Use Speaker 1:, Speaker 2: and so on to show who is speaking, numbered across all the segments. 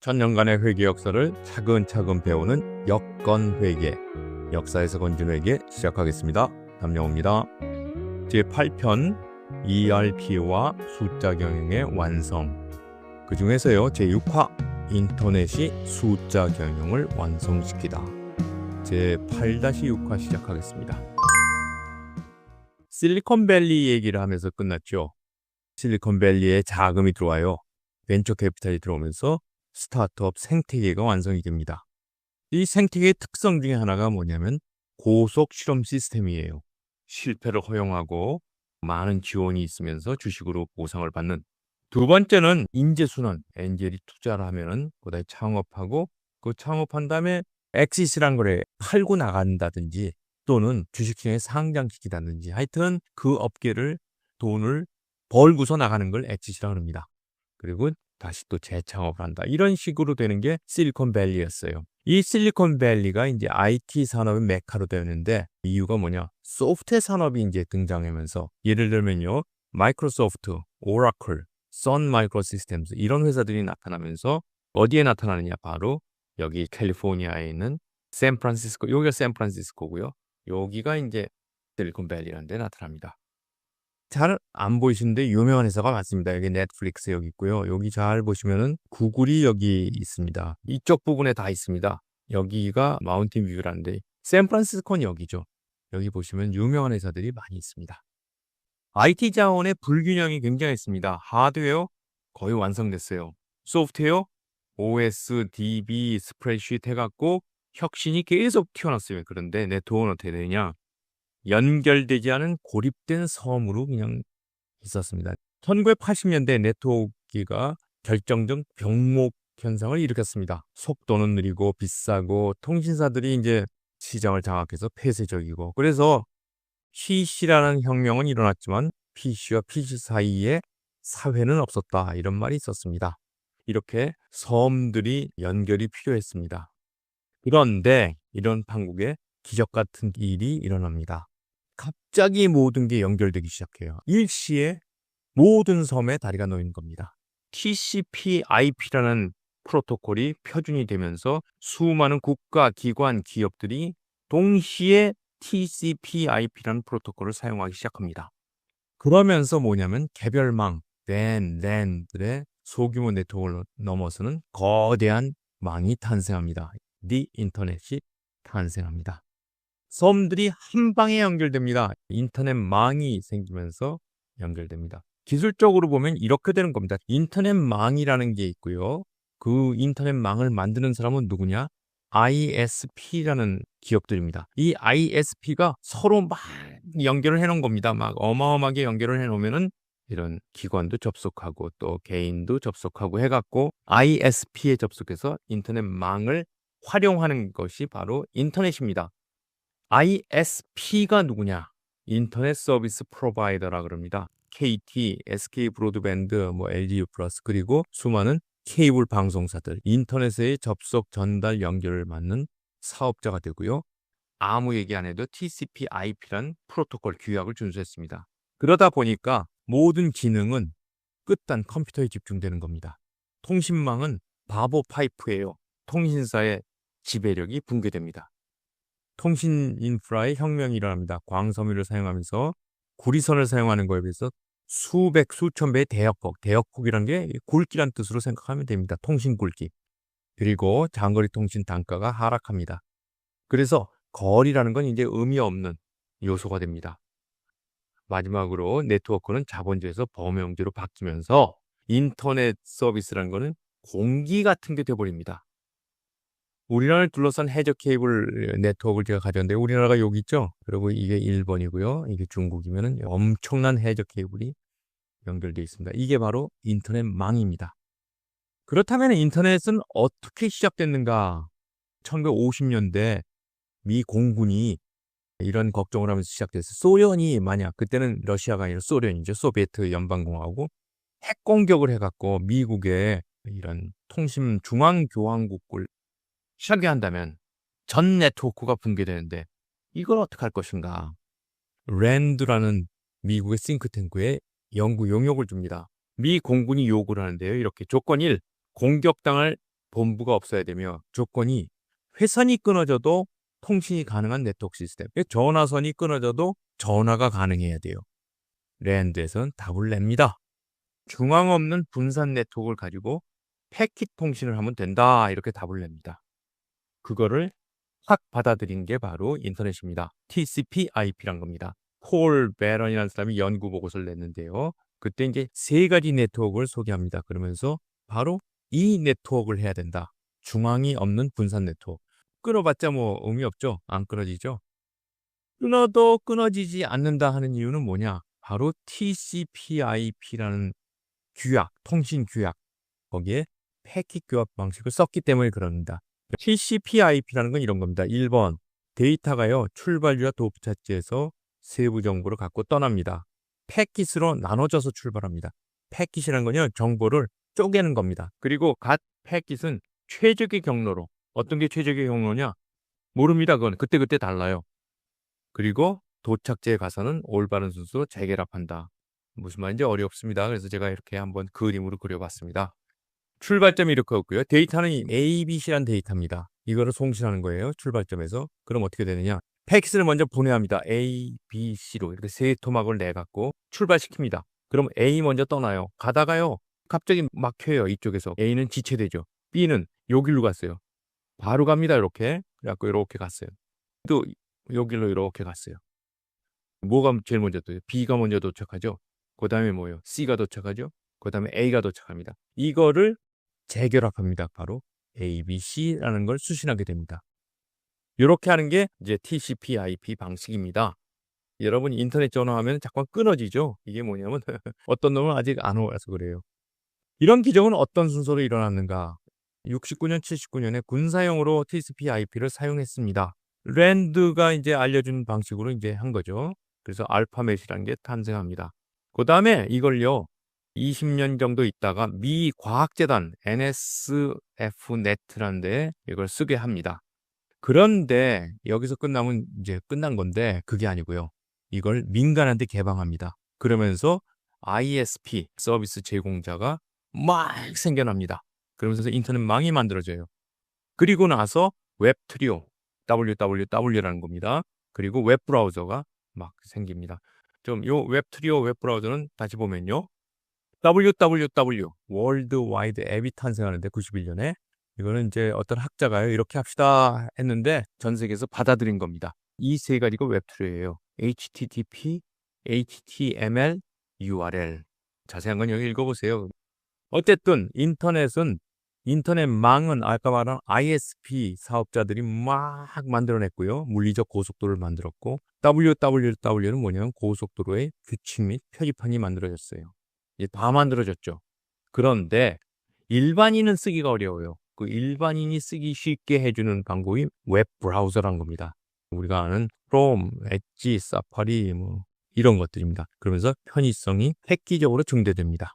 Speaker 1: 천년간의 회계 역사를 차근차근 배우는 여건회계, 역사에서 건진 회계 시작하겠습니다. 담영호입니다. 제8편 ERP와 숫자 경영의 완성. 그 중에서요 제6화 인터넷이 숫자 경영을 완성시키다. 제8-6화 시작하겠습니다. 실리콘밸리 얘기를 하면서 끝났죠. 실리콘밸리에 자금이 들어와요. 벤처 캐피탈이 들어오면서 스타트업 생태계가 완성이 됩니다. 이 생태계의 특성 중에 하나가 뭐냐면 고속 실험 시스템이에요. 실패를 허용하고 많은 지원이 있으면서 주식으로 보상을 받는. 두 번째는 인재순환, 엔젤이 투자를 하면은 그다음에 창업하고 그 창업한 다음에 엑시스란 거래 팔고 나간다든지 또는 주식시장에 상장시키다든지 하여튼 그 업계를 돈을 벌고서 나가는 걸 엑시스라고 합니다. 그리고 다시 또 재창업을 한다. 이런 식으로 되는 게 실리콘밸리였어요. 이 실리콘밸리가 이제 IT 산업의 메카로 되었는데 이유가 뭐냐? 소프트웨어 산업이 이제 등장하면서 예를 들면요. 마이크로소프트, 오라클, 선 마이크로시스템스 이런 회사들이 나타나면서 어디에 나타나느냐? 바로 여기 캘리포니아에 있는 샌프란시스코, 여기가 샌프란시스코고요. 여기가 이제 실리콘밸리라는 데 나타납니다. 잘 안 보이시는데 유명한 회사가 맞습니다. 여기 넷플릭스 여기 있고요. 여기 잘 보시면은 구글이 여기 있습니다. 이쪽 부분에 다 있습니다. 여기가 마운틴 뷰라는데 샌프란시스코는 여기죠. 여기 보시면 유명한 회사들이 많이 있습니다. IT 자원의 불균형이 굉장했습니다. 하드웨어 거의 완성됐어요. 소프트웨어 OS, DB, 스프레드시트 해갖고 혁신이 계속 튀어났어요. 그런데 네트워크는 어떻게 되냐? 연결되지 않은 고립된 섬으로 그냥 있었습니다. 1980년대 네트워크가 결정적 병목 현상을 일으켰습니다. 속도는 느리고 비싸고 통신사들이 이제 시장을 장악해서 폐쇄적이고 그래서 PC라는 혁명은 일어났지만 PC와 PC 사이에 사회는 없었다. 이런 말이 있었습니다. 이렇게 섬들이 연결이 필요했습니다. 그런데 이런 판국에 기적 같은 일이 일어납니다. 갑자기 모든 게 연결되기 시작해요. 일시에 모든 섬에 다리가 놓이는 겁니다. TCP/IP라는 프로토콜이 표준이 되면서 수많은 국가, 기관, 기업들이 동시에 TCP/IP라는 프로토콜을 사용하기 시작합니다. 그러면서 뭐냐면 개별망, 랜들의 소규모 네트워크를 넘어서는 거대한 망이 탄생합니다. 네 인터넷이 탄생합니다. 섬들이 한 방에 연결됩니다. 인터넷망이 생기면서 연결됩니다. 기술적으로 보면 이렇게 되는 겁니다. 인터넷망이라는 게 있고요. 그 인터넷망을 만드는 사람은 누구냐? ISP라는 기업들입니다. 이 ISP가 서로 막 연결을 해놓은 겁니다. 막 어마어마하게 연결을 해놓으면은 이런 기관도 접속하고 또 개인도 접속하고 해갖고 ISP에 접속해서 인터넷망을 활용하는 것이 바로 인터넷입니다. ISP가 누구냐? 인터넷 서비스 프로바이더라 그럽니다. KT, SK 브로드밴드, LG U+, 그리고 수많은 케이블 방송사들, 인터넷의 접속, 전달, 연결을 맡는 사업자가 되고요. 아무 얘기 안 해도 TCP/IP란 프로토콜 규약을 준수했습니다. 그러다 보니까 모든 기능은 끝단 컴퓨터에 집중되는 겁니다. 통신망은 바보 파이프예요. 통신사의 지배력이 붕괴됩니다. 통신 인프라의 혁명이 일어납니다. 광섬유를 사용하면서 구리선을 사용하는 거에 비해서 수백, 수천 배의 대역폭, 대역폭이라는 게 굵기란 뜻으로 생각하면 됩니다. 통신 굵기. 그리고 장거리 통신 단가가 하락합니다. 그래서 거리라는 건 이제 의미 없는 요소가 됩니다. 마지막으로 네트워크는 자본주의에서 범용지로 바뀌면서 인터넷 서비스라는 거는 공기 같은 게 돼버립니다. 우리나라를 둘러싼 해저 케이블 네트워크를 제가 가졌는데 우리나라가 여기 있죠? 그리고 이게 일본이고요. 이게 중국이면은 엄청난 해저 케이블이 연결되어 있습니다. 이게 바로 인터넷망입니다. 그렇다면 인터넷은 어떻게 시작됐는가? 1950년대 미 공군이 이런 걱정을 하면서 시작됐어요. 소련이 만약 그때는 러시아가 아니라 소련이죠. 소비에트 연방공화국 핵 공격을 해갖고 미국의 이런 통신 중앙교환국을 시작한다면 전 네트워크가 붕괴되는데 이걸 어떻게 할 것인가? 랜드라는 미국의 싱크탱크에 연구 용역을 줍니다. 미 공군이 요구를 하는데요. 이렇게 조건 1, 공격당할 본부가 없어야 되며 조건이 회선이 끊어져도 통신이 가능한 네트워크 시스템. 전화선이 끊어져도 전화가 가능해야 돼요. 랜드에서는 답을 냅니다. 중앙 없는 분산 네트워크를 가지고 패킷 통신을 하면 된다. 이렇게 답을 냅니다. 그거를 확 받아들인 게 바로 인터넷입니다. TCP/IP란 겁니다. 폴 베런이라는 사람이 연구 보고서를 냈는데요. 그때 이제 3가지 네트워크를 소개합니다. 그러면서 바로 이 네트워크를 해야 된다. 중앙이 없는 분산 네트워크. 끊어봤자 뭐 의미 없죠. 안 끊어지죠. 끊어도 끊어지지 않는다 하는 이유는 뭐냐? 바로 TCP/IP라는 규약, 통신 규약. 거기에 패킷 교합 방식을 썼기 때문에 그럽니다. TCP/IP라는 건 이런 겁니다. 1번, 데이터가요, 출발지와 도착지에서 세부 정보를 갖고 떠납니다. 패킷으로 나눠져서 출발합니다. 패킷이라는 건요, 정보를 쪼개는 겁니다. 그리고 갓 패킷은 최적의 경로로, 어떤 게 최적의 경로냐? 모릅니다. 그건 그때그때 달라요. 그리고 도착지에 가서는 올바른 순서로 재결합한다. 무슨 말인지 어렵습니다. 그래서 제가 이렇게 한번 그림으로 그려봤습니다. 출발점이 이렇게 없고요. 데이터는 A, B, C라는 데이터입니다. 이거를 송신하는 거예요. 출발점에서. 그럼 어떻게 되느냐? 패킷을 먼저 분해합니다. A, B, C로 이렇게 3토막을 내갖고 출발시킵니다. 그럼 A 먼저 떠나요. 가다가요. 갑자기 막혀요. 이쪽에서. A는 지체되죠. B는 여기로 갔어요. 바로 갑니다. 이렇게. 그래갖고 이렇게 갔어요. 또 여기로 이렇게 갔어요. 뭐가 제일 먼저 떠요? B가 먼저 도착하죠. 그 다음에 뭐예요? C가 도착하죠. 그 다음에 A가 도착합니다. 이거를 재결합합니다. 바로 A, B, C라는 걸 수신하게 됩니다. 이렇게 하는 게 이제 TCP/IP 방식입니다. 여러분 인터넷 전화하면 자꾸 끊어지죠. 이게 뭐냐면 어떤 놈은 아직 안 와서 그래요. 이런 기적은 어떤 순서로 일어났는가? 69년, 79년에 군사용으로 TCP/IP를 사용했습니다. 랜드가 이제 알려준 방식으로 이제 한 거죠. 그래서 알파넷이라는 게 탄생합니다. 그 다음에 이걸요, 20년 정도 있다가 미 과학재단 NSF-NET라는 데 이걸 쓰게 합니다. 그런데 여기서 끝나면 이제 끝난 건데 그게 아니고요. 이걸 민간한테 개방합니다. 그러면서 ISP 서비스 제공자가 막 생겨납니다. 그러면서 인터넷망이 만들어져요. 그리고 나서 웹트리오 WWW라는 겁니다. 그리고 웹브라우저가 막 생깁니다. 좀 요 웹트리오 웹브라우저는 다시 보면요. WWW 월드 와이드 앱이 탄생하는데 91년에 이거는 이제 어떤 학자가요 이렇게 합시다 했는데 전 세계에서 받아들인 겁니다. 이 3가지가 웹2예요. HTTP, HTML, URL. 자세한 건 여기 읽어보세요. 어쨌든 인터넷망은 아까 말한 ISP 사업자들이 막 만들어냈고요. 물리적 고속도로를 만들었고 WWW는 뭐냐면 고속도로의 규칙 및 표지판이 만들어졌어요. 다 만들어졌죠. 그런데 일반인은 쓰기가 어려워요. 그 일반인이 쓰기 쉽게 해주는 방법이 웹브라우저란 겁니다. 우리가 아는 크롬, 엣지, 사파리 뭐 이런 것들입니다. 그러면서 편의성이 획기적으로 증대됩니다.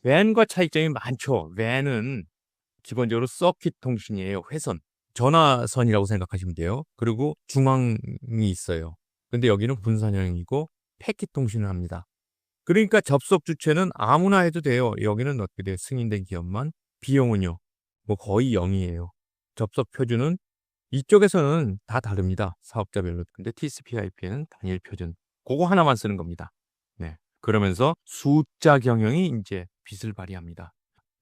Speaker 1: WAN과 차이점이 많죠. WAN은 기본적으로 서킷 통신이에요. 회선, 전화선이라고 생각하시면 돼요. 그리고 중앙이 있어요. 근데 여기는 분산형이고 패킷 통신을 합니다. 그러니까 접속 주체는 아무나 해도 돼요. 여기는 어떻게 돼요? 승인된 기업만. 비용은요, 뭐 거의 0이에요. 접속 표준은 이쪽에서는 다 다릅니다. 사업자별로. 근데 TCP/IP는 단일 표준. 그거 하나만 쓰는 겁니다. 네. 그러면서 숫자 경영이 이제 빛을 발휘합니다.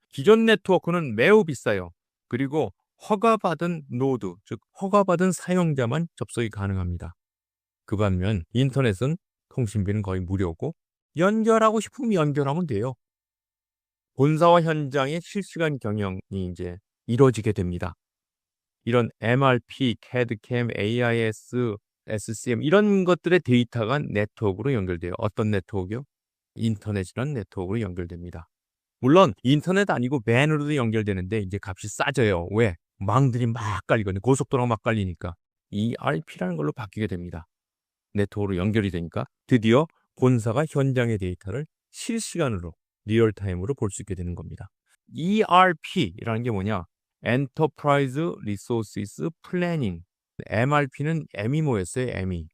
Speaker 1: 기존 네트워크는 매우 비싸요. 그리고 허가받은 노드, 즉 허가받은 사용자만 접속이 가능합니다. 그 반면 인터넷은 통신비는 거의 무료고 연결하고 싶으면 연결하면 돼요. 본사와 현장의 실시간 경영이 이제 이루어지게 됩니다. 이런 MRP, CAD/CAM, AIS, SCM 이런 것들의 데이터가 네트워크로 연결돼요. 어떤 네트워크요? 인터넷이라는 네트워크로 연결됩니다. 물론 인터넷 아니고 밴으로도 연결되는데 이제 값이 싸져요. 왜? 망들이 막 깔리거든요. 고속도로가 막 깔리니까. ERP라는 걸로 바뀌게 됩니다. 네트워크로 연결이 되니까 드디어 본사가 현장의 데이터를 실시간으로 리얼타임으로 볼 수 있게 되는 겁니다. ERP라는 게 뭐냐? Enterprise Resources Planning. MRP는 M이 뭐였어요? M이.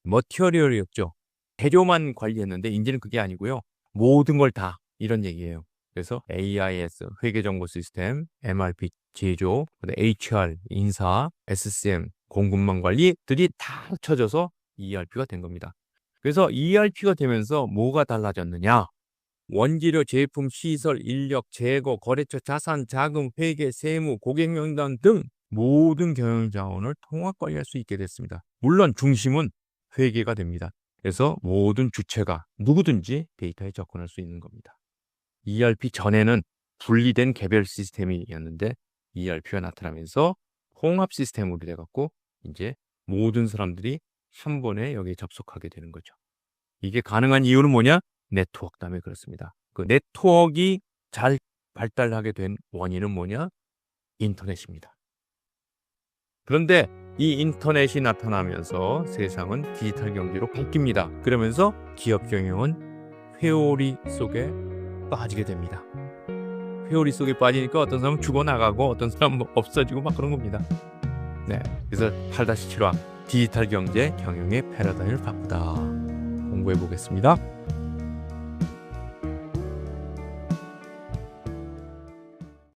Speaker 1: 머티리얼이었죠. 재료만 관리했는데 이제는 그게 아니고요. 모든 걸 다 이런 얘기예요. 그래서 AIS, 회계정보 시스템, MRP 제조, HR, 인사, SCM, 공급망 관리들이 다 합쳐져서 ERP가 된 겁니다. 그래서 ERP가 되면서 뭐가 달라졌느냐? 원재료, 제품, 시설, 인력, 재고, 거래처, 자산, 자금, 회계, 세무, 고객 명단 등 모든 경영 자원을 통합 관리할 수 있게 됐습니다. 물론 중심은 회계가 됩니다. 그래서 모든 주체가 누구든지 데이터에 접근할 수 있는 겁니다. ERP 전에는 분리된 개별 시스템이었는데 ERP가 나타나면서 통합 시스템으로 돼갖고 이제 모든 사람들이 한 번에 여기에 접속하게 되는 거죠. 이게 가능한 이유는 뭐냐? 네트워크 때문에 그렇습니다. 그 네트워크가 잘 발달하게 된 원인은 뭐냐? 인터넷입니다. 그런데 이 인터넷이 나타나면서 세상은 디지털 경제로 바뀝니다. 그러면서 기업 경영은 회오리 속에 빠지게 됩니다. 회오리 속에 빠지니까 어떤 사람은 죽어나가고 어떤 사람은 없어지고 막 그런 겁니다. 네, 그래서 8-7화 디지털 경제 경영의 패러다임을 바꾸다 공부해 보겠습니다.